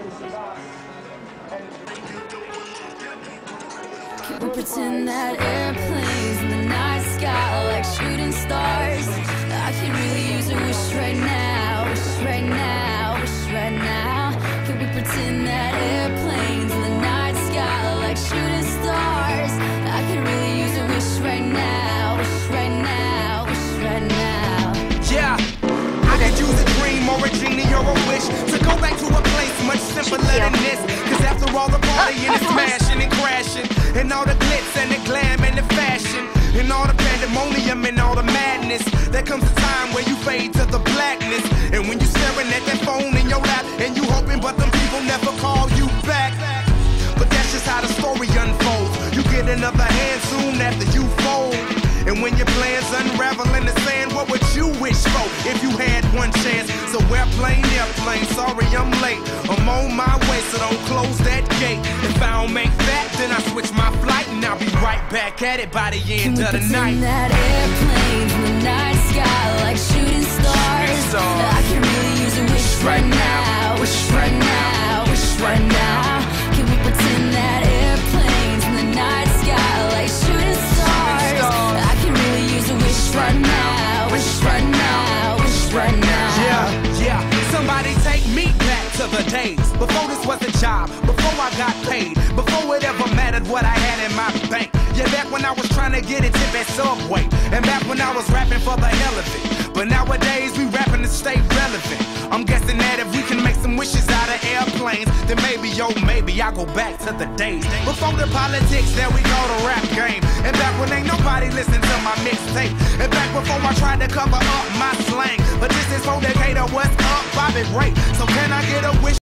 Can we pretend that airplanes in the night sky are like shooting stars? I could really use a wish right now, wish right now, wish right now. Can we pretend that airplanes in the night sky are like shooting stars? I could really use a wish right now, wish right now, wish right now. Yeah, I could use a dream or a genie or a wish to go back to a place much simpler than this. Cause after all the partying and smashing and crashing, and all the glitz and the glam and the fashion, and all the pandemonium and all the madness, there comes a time where you fade to the blackness. And when you're staring at that phone in your lap, and you hoping but them people never call you back. But that's just how the story unfolds. You get another hand soon after you fold. And when your plans unravel in the sand, what would you wish for if you had one chance? So airplane, sorry I'm late. I'm on my way, so don't close that gate. If I don't make that, then I switch my flight, and I'll be right back at it by the end of the night. Can we pretend that airplanes in the night sky like shooting stars? I can really use a wish right now, wish right now, wish right now. Can we pretend that airplanes in the night sky like shooting stars? I can really use a wish right now, wish right now, wish right now. Yeah, somebody take me back to the days before this was a job, before I got paid, before it ever mattered what I had in my bank. Yeah, back when I was trying to get a tip at Subway, and back when I was rapping for the hell of it. But nowadays we rapping to stay relevant. I'm guessing that if we can make some wishes out of airplanes, then maybe, oh maybe I'll go back to the days before the politics, there we go, the rap game. And back when ain't nobody listened to my mixtape, and back before I tried to cover up my slang. But this is for Decatur, what's up, Bobby Ray. So can I get a wish?